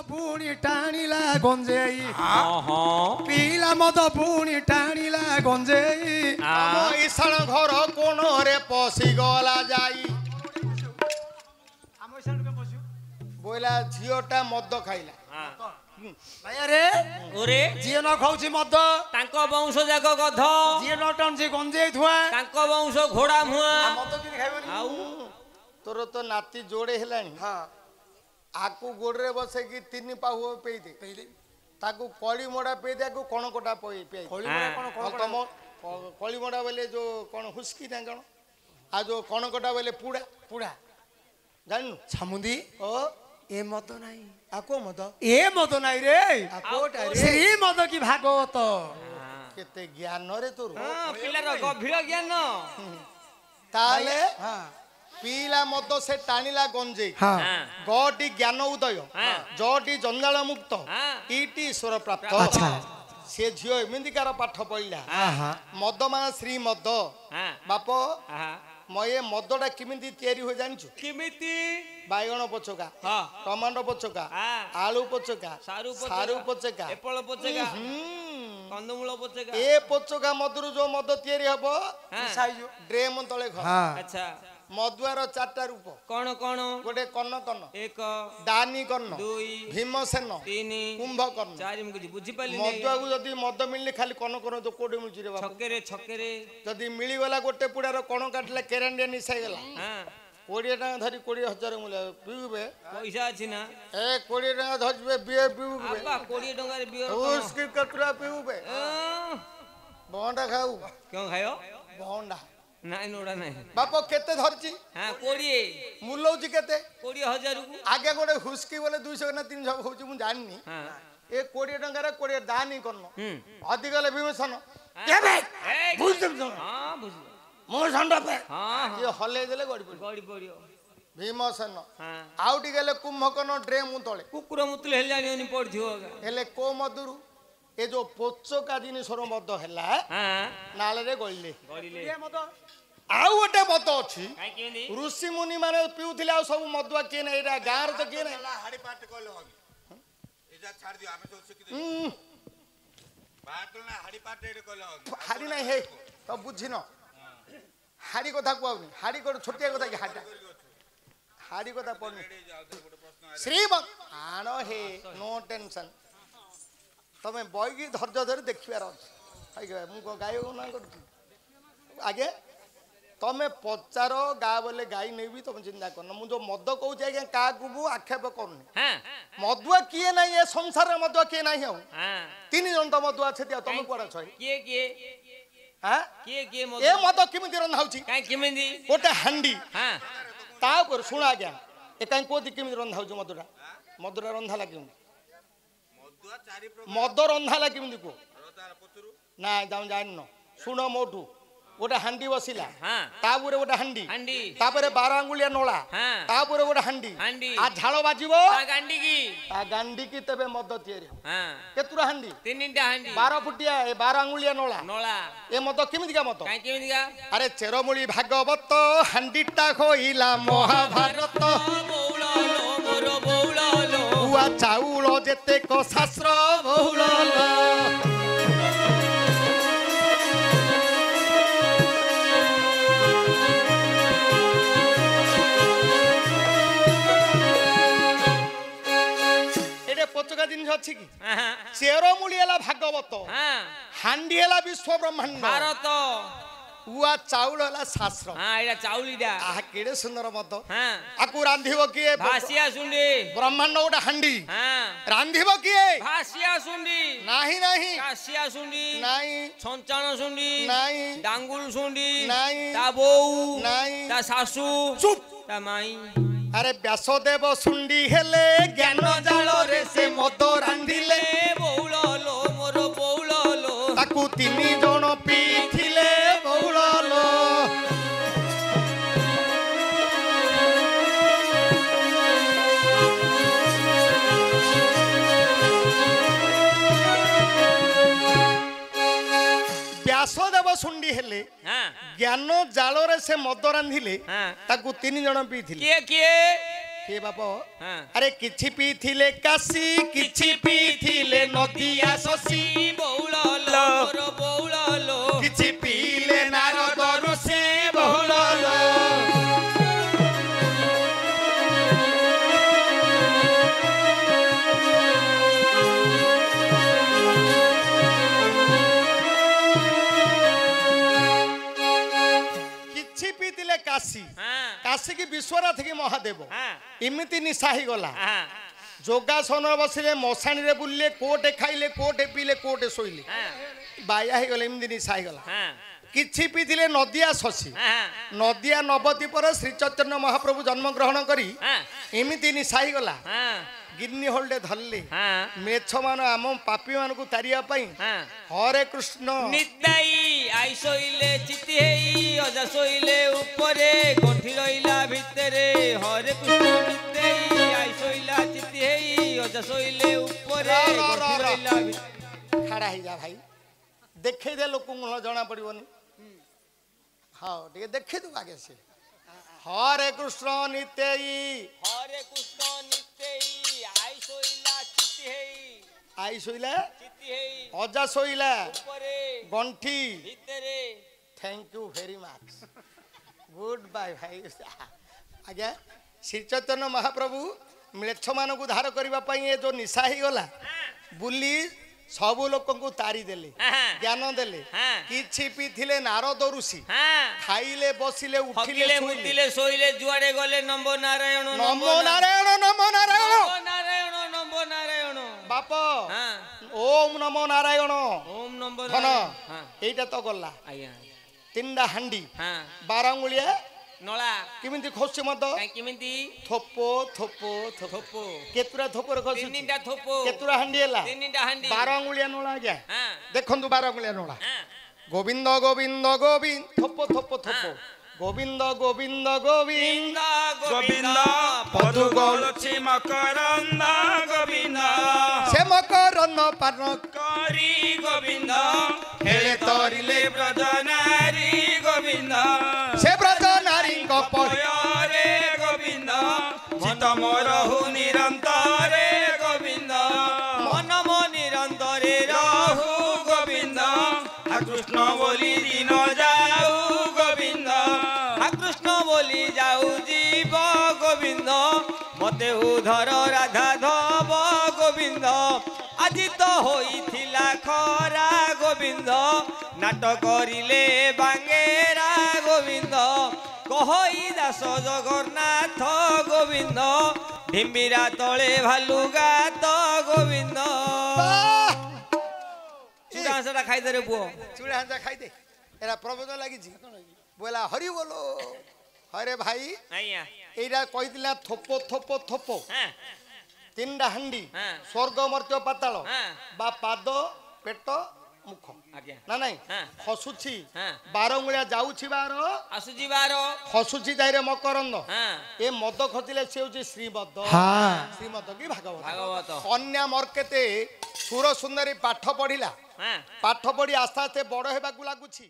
पुणी टाणिला गंजेई पीला मद पुणी टाणिला गंजेई ईशान घर कोण रे पशी गला जाई बोला झीटा मद खाइला जी न खाऊची मद वंश जाक गध जी न टाणुची गंजेई थुआ वंश घोड़ा मुआ मद किन खाइबनी तोर तो नाती जोड़े हेलानी आकु गोड़े बसे कि तीन पाहु पे दे ताकू कली मोड़ा पे दे को कण कोटा पे पे तुम कली मोड़ा बोले जो कौन हुस्की ना कौन आ जो कण कोटा बोले पुड़ा पुड़ा जानू छामुंदी ओ ए मद नाही आको मद ए मद नाही रे आकोटा रे श्री मद की भागवत केते ज्ञान रे तोर पिलार गभीर ज्ञान ताले पीला मद से टाणिला गंजे गटी ज्ञान उदय जटी जंजाल मुक्त इटी ईश्वर प्राप्त से झील एमतीकार पाठ पढ़ला मद मा श्री मद बाप मये मदटा किमिति तयारी हो जानछु किमिति बायगण पचका टमाटो पचका आलू पचका सारू पचका एपल पचका कंदमूल पचका ए पचका मधुर जो मद तयारी हबो ड्रेम तले अच्छा मधुआर चारटा रूप कौन कौन गोटे कर्ण कर्ण एक दानी कर्ण दुई भीमसेन तीन कुंभकर्ण चार मुझे बुझी पाली मधुआ को जदी मद मिलले खाली कर्ण कर्ण जो कोडे मिलची रे बाप छके रे जदी मिली गला गोटे पुडार कर्ण काटले केरेंडिया निसाई गला हां 20 टका धरी 20,000 मिले पीबे पैसा अछि ना ए 20 टका धरबे बिए पीबे अब्बा 20 टका रे बियर उसकी कतरा पीबे बंडा खाऊ क्यों खायो बंडा नाइ नोडा नाही बाप केते धरची हां 20 मूल्यौची केते 20,000 को आगे गोटे हुस्की बोले 200 ना 300 होची मु जाननी हां ए 20 टका रे 20 दानी करनो अधिक ले भीमसेन ए बुझ दम हां बुझ मो संडा पे हां ये हले देले गड़ी पड़ियो भीमसेन हां आउटी गेले कुंभकर्ण ड्रेम तळे कुकुर मुतले हेल जानी पड़थियो हेले को मधुरु ए जो पोचका जिनिसर मद हैला हां नाले रे गळिले गड़िले मद आउ गोटे मद अछि काई केनी ऋषि मुनि माने पिउथिले आ सब मदुआ के नै एरा गार त के नै हाड़ी पाट कहले होगी इजा छाड़ दियो आमे तो शिखि बात ना हाड़ी पाट रे कहले होगी हाड़ी नै हे तो बुझिनो हाड़ी कथा कहउनी हाड़ी को छोटिया कथा कि हाड़ा हाड़ी कथा पढनी श्रीमत आनो हे नो टेंशन तमे बॉयगी धैर्य धरि देखिबार अछि मु गायो ना करती आगे तमे पचार गा बोले गाई नहीं भी तुम चिंता करना मुझे मद कहूँ आज्ञा क्या आक्षेप करनी मदुआ किए ना ये संसार मदुआ किए ना हूँ 3 जन तो मदुआ छे तुम कौन छ किए किए हां किए किए मद ए मद किमिति रंधा होची काई किमिति गोटे हांडी हां ता पर सुना आज्ञा ए काई कोति किमिति रंधा होची मदुरा मदुरा रंधा लागी मदुआ चारि मद रंधा लागी किमिति को ना जाऊ जान न सुनो मोठू गोटे हांडी बसिला तापुरे गोटे हांडी तापरे 12 आंगुलिया नोला तापुरे गोटे हांडी आ झाଳ बाजिबो ता गांडी की तबे मद तियरी केतुरा हांडी 3टा हांडी 12 फुटिया ए 12 आंगुलिया नोला ए मद केमिति का मद काई केमिति का अरे चेरमुली भागवत हांडीटा खोइला महाभारत बौलालो मोर बौलालो उआ चाउलो जेते को शास्त्र बौलालो पचका जिनिस अच्छी कि चेरमूली है भागवत हांडी है विश्व ब्रह्मांड भारत उआ चाउल है शास्त्र एटा चाउलीटा आह केडे सुंदर मत आकु रांधिबो किए भासिया सुंडी ब्रह्मांड गोटे हांडी रांधिबो किए भासिया सुंडी नाही नाही कासिया सुंडी नाही संचाण सुंडी नाही डांगुल सुंडी नाही ता बोऊ नाही ता सासू चुप ता माई अरे व्यासदेव सुंडी हेले ज्ञान जाल रे से मद रांधिले बौलालो मोर बौलालो ताकू 3 जण पीथिले बौलालो व्यासदेव सुंडी हेले ज्ञान जाल रे से मद रांधिले ताकू 3 जण पीथिले किए किए କିଏ ବାପ ହଁ ଆରେ କିଛି ପିଇଥିଲେ କାଶୀ କିଛି ପିଇଥିଲେ ନଦିଆ ଶଶୀ ବଉଳ ଲୋ ମୋର ବଉଳ ଲୋ କିଛି ପିଇଲେ ନାରଦ ଋଷି ବହୁଳ ଲୋ। କିଛି ପିଇଥିଲେ କାଶୀ ହଁ କାଶୀ କି ବିଶ୍ୱନାଥ କି ମହାଦେବ ହଁ ଏମିତି ନିଶା ହେଇଗଲା ହଁ ଯୋଗାସନ ବସିଲେ ମଶାଣିରେ ବୁଲିଲେ କୋଟେ ଖାଇଲେ କୋଟେ ପିଇଲେ କୋଟେ ଶୋଇଲେ ବାୟା ହେଇଗଲେ ଏମିତି ନିଶା ହେଇଗଲା। ହଁ କିଛି ପିଇଥିଲେ ନଦିଆ ଶଶୀ ହଁ ନଦିଆ ନବଦ୍ୱୀପରେ ଶ୍ରୀ ଚୈତନ୍ୟ ମହାପ୍ରଭୁ ଜନ୍ମଗ୍ରହଣ କରି ହଁ ଏମିତି ନିଶା ହେଇଗଲା ହଁ ଗିନି ହୋଲ୍ଡେ ଧରିଲେ ହଁ ମେଛ ମାନ ଆମ ପାପୀ ମାନଙ୍କୁ ତାରିବା ପାଇଁ ହଁ ହରେ କୃଷ୍ଣ ନିତାଇ ଆଇ ଶୋଇଲେ ଚିତି ହେଇ ଅଜା ଶୋଇଲେ ଉପରେ ଗଣ୍ଠି ରହିଲା ଭିତରେ ହରେ କୃଷ୍ଣ ନିତାଇ ଆଇ ଶୋଇଲା ଚିତି ହେଇ ଅଜା ଶୋଇଲେ ଉପରେ ଗଣ୍ଠି ରହିଲା ଭିତରେ ଖାଡ଼ା ହେଇଯା ଭାଇ ଦେଖେଇ ଦେ ଲୋକଙ୍କୁ ଜଣା ପଡିବନି ହଁ ଟିକେ ଦେଖେଇ ଦବୁ ଆଗେ ସେ ହରେ କୃଷ୍ଣ ନିତେଇ ହରେ କୃଷ୍ଣ ନିତାଇ ଆଇ ଶୋଇଲା ଚିତି ହେଇ ଆଇ ଶୋଇଲା ଚିତି ହେଇ ଅଜା ଶୋଇଲା ଉପରେ ଗଣ୍ଠି ଭିତରେ thank you very much good bye भाई आज्ञा श्री चैतन्य महाप्रभु म्लेच्छ मान को धार करने ये जो निशा ही गला बुली सबु लोक को तारी देले ज्ञान देले किछि पीथिले नारद ऋषि खाइले बसिले उठिले हकिले मुतिले शोइले जुआड़े गले नमो नारायण नमो नारायण नमो नारायण नमो नारायण नमो नारायण बाप हाँ ओम नमो नारायण ओम नमो धन नारायण हाँ एटा तो गला आज्ञा तीनटा हांडी हाँ 12 अंगुलिया नला केमिति खोसि मत काई किमिति थोपो थोपो थोपो थोपो केतुरा थोपर खोसि तीनटा थोपो केतुरा हांडी हला तीनटा हांडी 12 अंगुलिया नोला गया हाँ देखंतु 12 अंगुलिया नोला हाँ गोविंद गोविंद गोविंद थोपो थोपो थोपो गोविंद गोविंद गोविंद गोविंद पदु गोलछि मकरंद गोविंद से मकरन पान करी गोविंद हेले तरिले ब्रजनारी गोविंद से ब्रज नारी पय रे गोविंद चित मोरहु निरंतरे गोविंद मन मो निरंतरे रहु गोविंद आ कृष्ण बोली दिन जाऊ गोविंद आ कृष्ण बोली जाऊ जीव गोविंद मते उधर राधा धब गोविंद আজি তো হইছিলা খরা গোবিন্দ নাটক করিলে বাঙ্গেরা গোবিন্দ কহই দাস জগন্নাথ গোবিন্দ ঢিম্বিরা তলে ভালুগাত গোবিন্দ চূড়াশটা খাই দে রে বুয় चूड़ा हांजा खाई दे एरा प्रबोधन लागी जी बोला हरि बोलो हरे भाई আইয়া एरा कहिदिला थोपो थोपो थोपो হ্যাঁ तीनटा हांडी हाँ। स्वर्ग मर्त्य पाताल हाँ। बा पाद पेट मुख আজ্ঞা ना नहीं हाँ। खसुची हाँ। 12 अंगुलिया जाउछि बार আসুজিবার खसुची जाइरे मकरंद হ্যাঁ ए मद खजिले से होछि श्रीमद हाँ। श्रीमद की भागवत ভাগবত कन्या मर्केते सुर सुंदरी पाठ पढ़िला হ্যাঁ पाठ पढ़ी आस्ते आस्ते बड़ हेबाकु लागुछि।